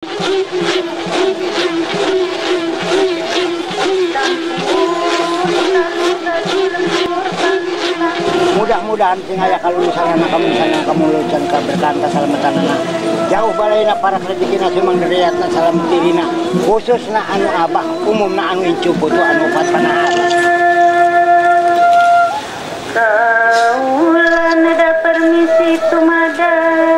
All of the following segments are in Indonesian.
Mudah-mudahan tinggal kalau misalnya kamu lulusan keberkahan keselamatan anak jauh balai na para rezeki na sumang derayat na salam diri na khusus na anu abah umum na anu incu butuh anu upat panahan. Kaulan ada permisi tumadanya.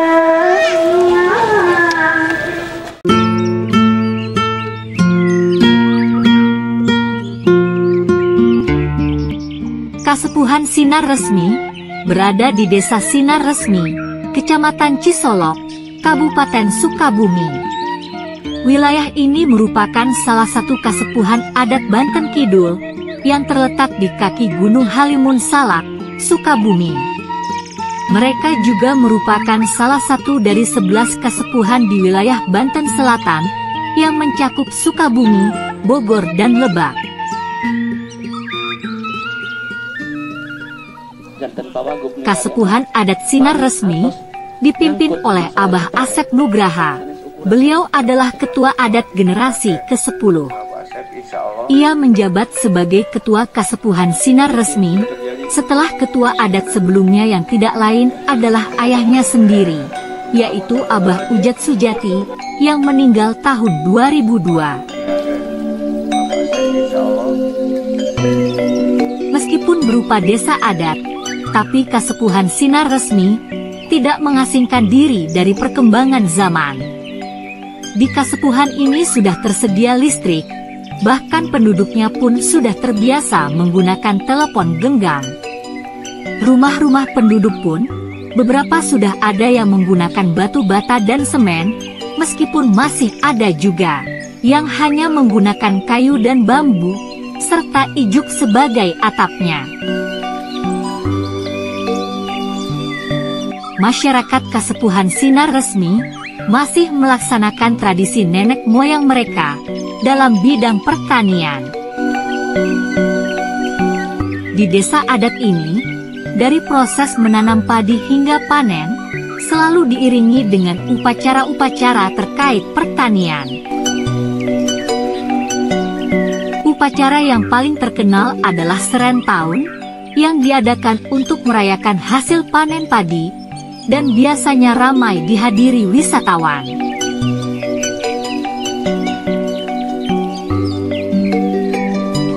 Kasepuhan Sinar Resmi berada di Desa Sinar Resmi, Kecamatan Cisolok, Kabupaten Sukabumi. Wilayah ini merupakan salah satu kasepuhan adat Banten Kidul yang terletak di kaki Gunung Halimun Salak, Sukabumi. Mereka juga merupakan salah satu dari 11 kasepuhan di wilayah Banten Selatan yang mencakup Sukabumi, Bogor, dan Lebak. Kasepuhan adat Sinar Resmi dipimpin oleh Abah Asep Nugraha. Beliau adalah ketua adat generasi ke-10. Ia menjabat sebagai ketua Kasepuhan Sinar Resmi setelah ketua adat sebelumnya yang tidak lain adalah ayahnya sendiri, yaitu Abah Ujat Sujati yang meninggal tahun 2002. Meskipun berupa desa adat, tapi Kasepuhan Sinar Resmi tidak mengasingkan diri dari perkembangan zaman. Di kasepuhan ini sudah tersedia listrik, bahkan penduduknya pun sudah terbiasa menggunakan telepon genggam. Rumah-rumah penduduk pun, beberapa sudah ada yang menggunakan batu bata dan semen, meskipun masih ada juga yang hanya menggunakan kayu dan bambu, serta ijuk sebagai atapnya. Masyarakat Kasepuhan Sinar Resmi masih melaksanakan tradisi nenek moyang mereka dalam bidang pertanian. Di desa adat ini, dari proses menanam padi hingga panen, selalu diiringi dengan upacara-upacara terkait pertanian. Upacara yang paling terkenal adalah Seren Tahun, yang diadakan untuk merayakan hasil panen padi, dan biasanya ramai dihadiri wisatawan.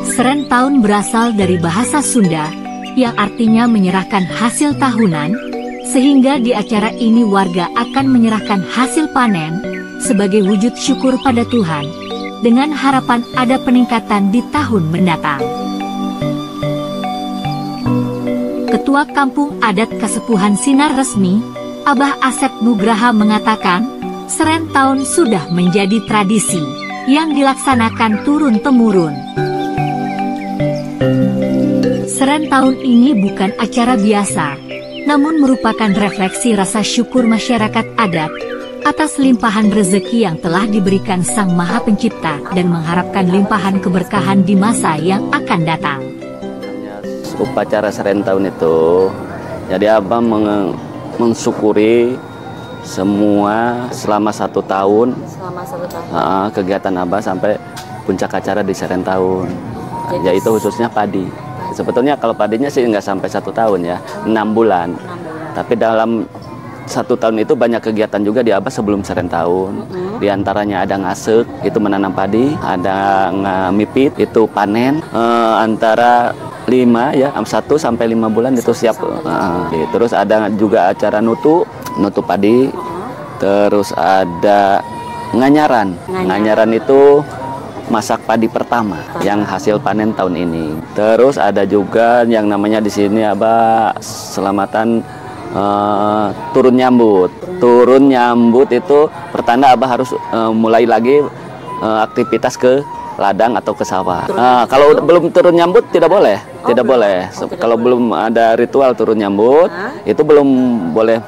Seren Tahun berasal dari bahasa Sunda, yang artinya menyerahkan hasil tahunan, sehingga di acara ini warga akan menyerahkan hasil panen, sebagai wujud syukur pada Tuhan, dengan harapan ada peningkatan di tahun mendatang. Ketua Kampung Adat Kasepuhan Sinar Resmi, Abah Asep Nugraha mengatakan, Seren Tahun sudah menjadi tradisi yang dilaksanakan turun-temurun. Seren Tahun ini bukan acara biasa, namun merupakan refleksi rasa syukur masyarakat adat atas limpahan rezeki yang telah diberikan Sang Maha Pencipta dan mengharapkan limpahan keberkahan di masa yang akan datang. Upacara Seren Tahun itu, jadi Abah mensyukuri semua selama 1 tahun, kegiatan Abah sampai puncak acara di Seren Tahun, yaitu khususnya padi. Sebetulnya kalau padinya sih nggak sampai 1 tahun ya, 6 bulan. Tapi dalam 1 tahun itu banyak kegiatan juga di Abah sebelum Seren Tahun. Di antaranya ada ngasek, itu menanam padi, ada ngamipit, itu panen, antara 1 sampai 5 bulan itu siap. Terus ada juga acara nutu padi. Terus ada nganyaran. Nganyaran itu masak padi pertama yang hasil panen tahun ini. Terus ada juga yang namanya di sini Abah selamatan turun nyambut. Turun nyambut itu pertanda Abah harus mulai lagi aktivitas ke ladang atau ke sawah. Kalau belum turun nyambut tidak boleh, tidak boleh. Kalau belum ada ritual turun nyambut, itu belum boleh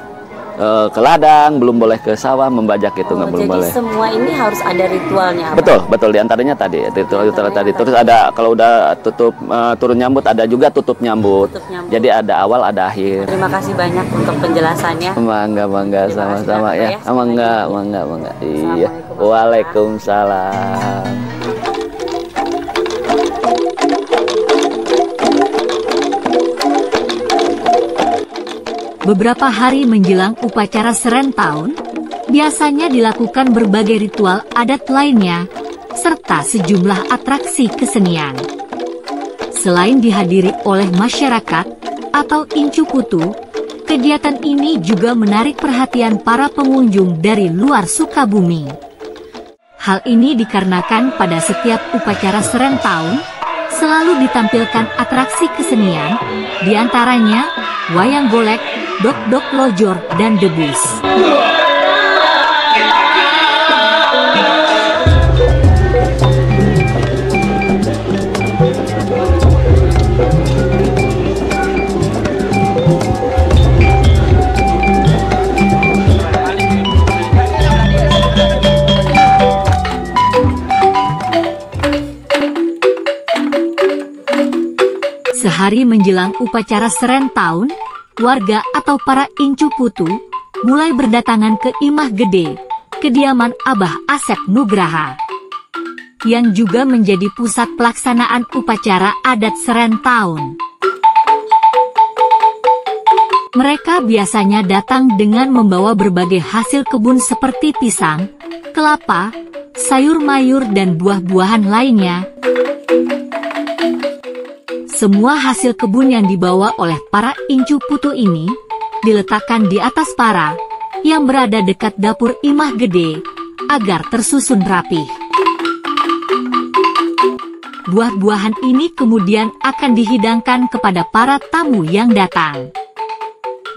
ke ladang, belum boleh ke sawah membajak, itu nggak belum boleh. Jadi semua ini harus ada ritualnya. Betul, betul. Diantaranya tadi ritual tadi. Terus ada kalau udah tutup turun nyambut, ada juga tutup nyambut. Jadi ada awal, ada akhir. Terima kasih banyak untuk penjelasannya. Bangga sama-sama ya. Bangga. Iya. Waalaikumsalam. Beberapa hari menjelang upacara Seren Tahun, biasanya dilakukan berbagai ritual adat lainnya, serta sejumlah atraksi kesenian. Selain dihadiri oleh masyarakat atau Incu Putu, kegiatan ini juga menarik perhatian para pengunjung dari luar Sukabumi. Hal ini dikarenakan pada setiap upacara Seren Tahun, selalu ditampilkan atraksi kesenian, diantaranya wayang golek, dok-dok lojor, dan debus. Sehari menjelang upacara Seren Tahun, warga atau para Incu Putu mulai berdatangan ke Imah Gede, kediaman Abah Asep Nugraha, yang juga menjadi pusat pelaksanaan upacara adat Seren Tahun. Mereka biasanya datang dengan membawa berbagai hasil kebun seperti pisang, kelapa, sayur mayur, dan buah-buahan lainnya. Semua hasil kebun yang dibawa oleh para Incu Putu ini diletakkan di atas para yang berada dekat dapur Imah Gede agar tersusun rapih. Buah-buahan ini kemudian akan dihidangkan kepada para tamu yang datang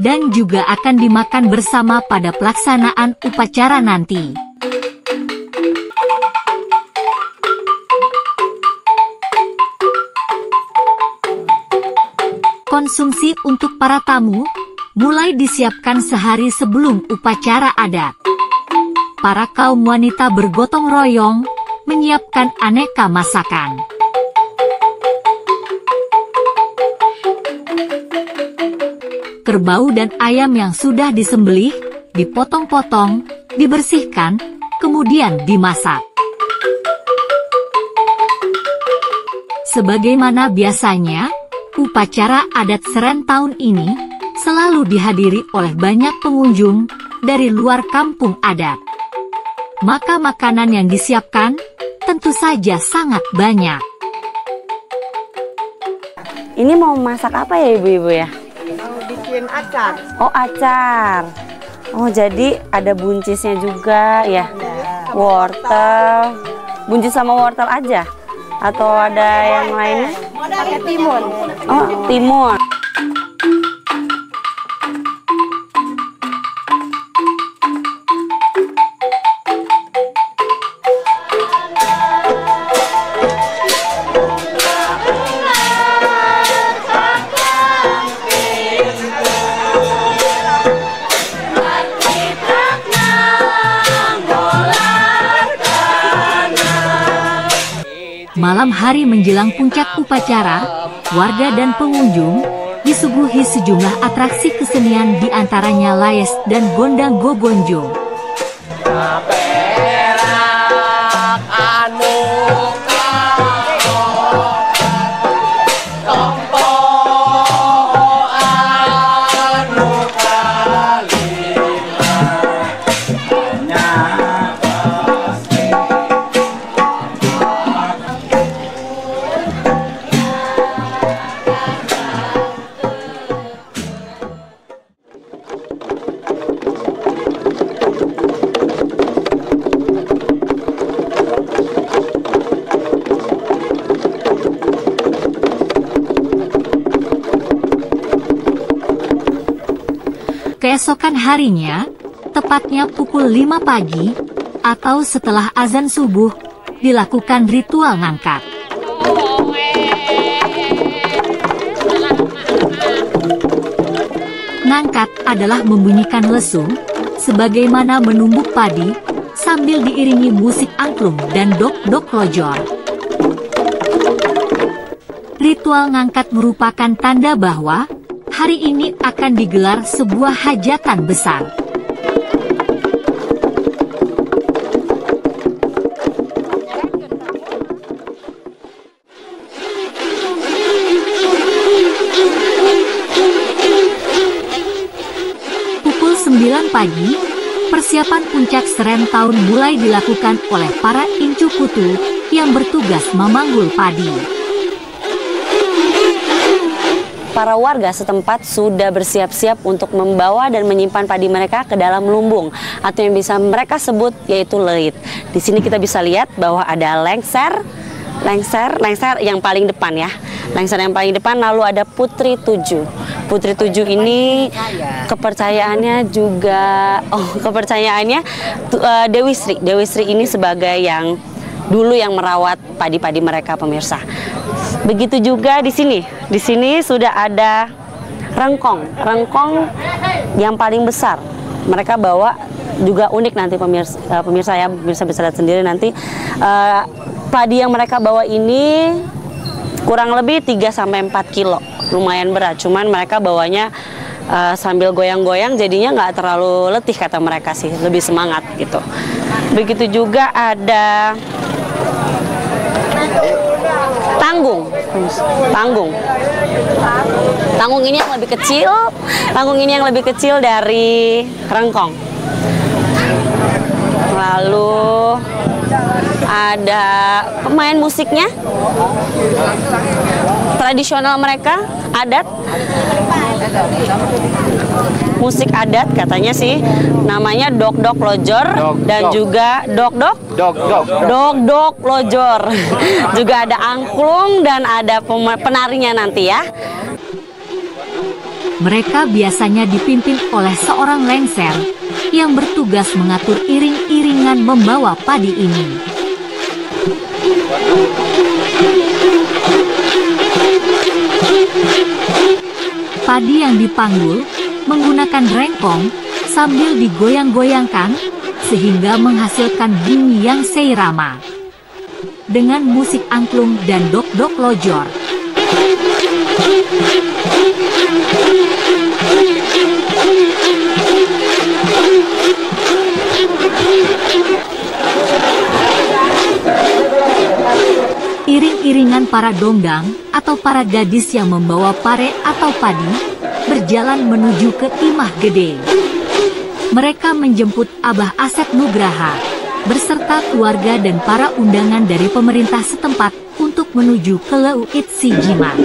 dan juga akan dimakan bersama pada pelaksanaan upacara nanti. Konsumsi untuk para tamu mulai disiapkan sehari sebelum upacara adat. Para kaum wanita bergotong royong menyiapkan aneka masakan. Kerbau dan ayam yang sudah disembelih, dipotong-potong, dibersihkan, kemudian dimasak. Sebagaimana biasanya, upacara adat Seren Tahun ini selalu dihadiri oleh banyak pengunjung dari luar kampung adat. Maka makanan yang disiapkan tentu saja sangat banyak. Ini mau masak apa ya ibu-ibu ya? Mau bikin acar. Oh, acar. Oh, jadi ada buncisnya juga ya? Wortel. Buncis sama wortel aja? Atau ada yang lainnya? Pakai timun. Oh, timun. Malam hari menjelang puncak upacara, warga dan pengunjung disuguhi sejumlah atraksi kesenian, diantaranya laes dan gondang gobonjo. Keesokan harinya, tepatnya pukul 5 pagi, atau setelah azan subuh, dilakukan ritual ngangkat. Ngangkat adalah membunyikan lesung, sebagaimana menumbuk padi, sambil diiringi musik angklung dan dok-dok lojor. Ritual ngangkat merupakan tanda bahwa hari ini akan digelar sebuah hajatan besar. pagi, persiapan puncak Serentahun mulai dilakukan oleh para incu kutu yang bertugas memanggul padi. Para warga setempat sudah bersiap-siap untuk membawa dan menyimpan padi mereka ke dalam lumbung atau yang bisa mereka sebut yaitu leit. Di sini kita bisa lihat bahwa ada lengser yang paling depan ya. Lengser yang paling depan, lalu ada Putri Tujuh. Putri Tujuh ini kepercayaannya juga Dewi Sri. Dewi Sri ini sebagai yang dulu yang merawat padi-padi mereka, pemirsa. Begitu juga di sini. Di sini sudah ada rengkong yang paling besar. Mereka bawa juga unik nanti pemirsa ya, bisa lihat sendiri nanti. Padi yang mereka bawa ini kurang lebih 3-4 kilo, lumayan berat. Cuman mereka bawanya sambil goyang-goyang, jadinya nggak terlalu letih kata mereka sih, lebih semangat gitu. Begitu juga ada Tanggung ini yang lebih kecil. Tanggung ini yang lebih kecil dari rengkong. Lalu ada pemain musiknya, tradisional mereka, adat, musik adat katanya sih, namanya dok-dok lojor dan juga dok-dok lojor. Juga ada angklung dan ada penarinya nanti ya. Mereka biasanya dipimpin oleh seorang lengser yang bertugas mengatur iring-iringan membawa padi ini. Padi yang dipanggul menggunakan rengkong sambil digoyang-goyangkan sehingga menghasilkan bunyi yang seirama. Dengan musik angklung dan dok-dok lojor. Iring-iringan para dongdang atau para gadis yang membawa pare atau padi berjalan menuju ke Timah Gede. Mereka menjemput Abah Asep Nugraha beserta keluarga dan para undangan dari pemerintah setempat untuk menuju ke Leuit Sijimat.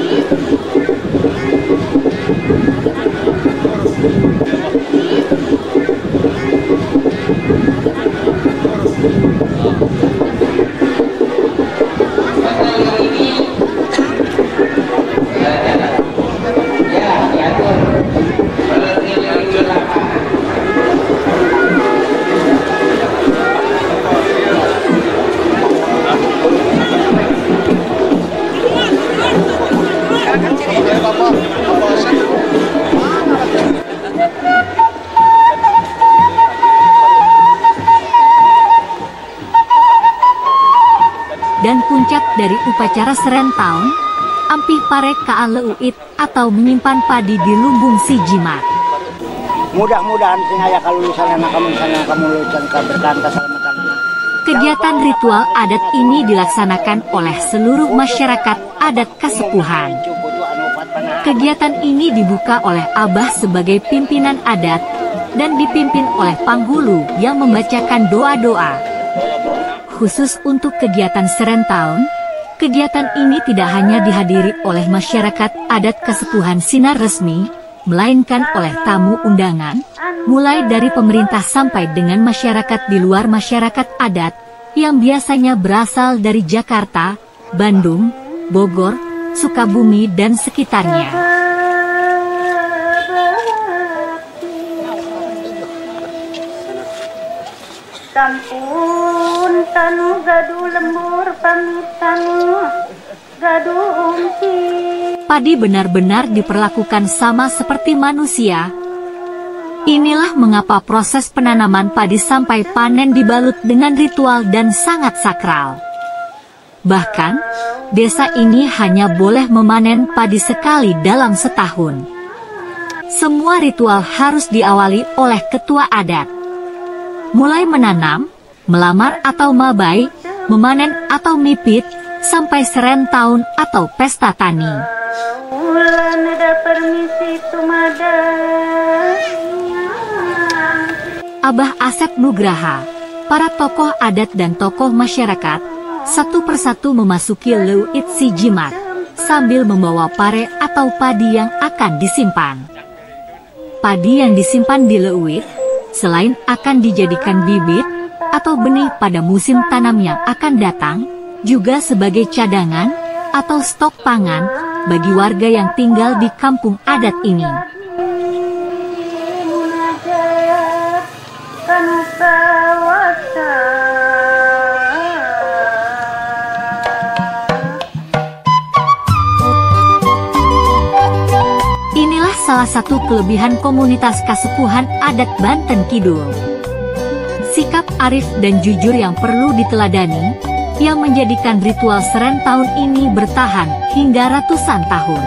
Dan puncak dari upacara Serentahun, ampih pare ka Leuit atau menyimpan padi di lumbung Sijimat. Mudah-mudahan singaya kalulusan anak kamu lucan berkanta selamatan. Kegiatan ritual adat ini dilaksanakan oleh seluruh masyarakat adat Kasepuhan. Kegiatan ini dibuka oleh Abah sebagai pimpinan adat dan dipimpin oleh Panghulu yang membacakan doa-doa. Khusus untuk kegiatan Serentahun, kegiatan ini tidak hanya dihadiri oleh masyarakat adat Kasepuhan Sinar Resmi, melainkan oleh tamu undangan, mulai dari pemerintah sampai dengan masyarakat di luar masyarakat adat, yang biasanya berasal dari Jakarta, Bandung, Bogor, Sukabumi, dan sekitarnya. Sampun tanu gaduh lembur pamit tanu gaduh umpi. Padi benar-benar diperlakukan sama seperti manusia. Inilah mengapa proses penanaman padi sampai panen dibalut dengan ritual dan sangat sakral. Bahkan, desa ini hanya boleh memanen padi sekali dalam setahun. Semua ritual harus diawali oleh ketua adat. Mulai menanam, melamar atau mabai, memanen atau mipit, sampai Serentahun atau pesta tani. Ulan ada permisi tumada. Abah Asep Nugraha, para tokoh adat dan tokoh masyarakat, satu persatu memasuki Leuit Si Jimat, sambil membawa pare atau padi yang akan disimpan. Padi yang disimpan di Leuit, selain akan dijadikan bibit atau benih pada musim tanam yang akan datang, juga sebagai cadangan atau stok pangan bagi warga yang tinggal di kampung adat ini. Inilah salah satu kelebihan komunitas Kasepuhan Adat Banten Kidul. Sikap arif dan jujur yang perlu diteladani, yang menjadikan ritual Seren tahun ini bertahan hingga ratusan tahun.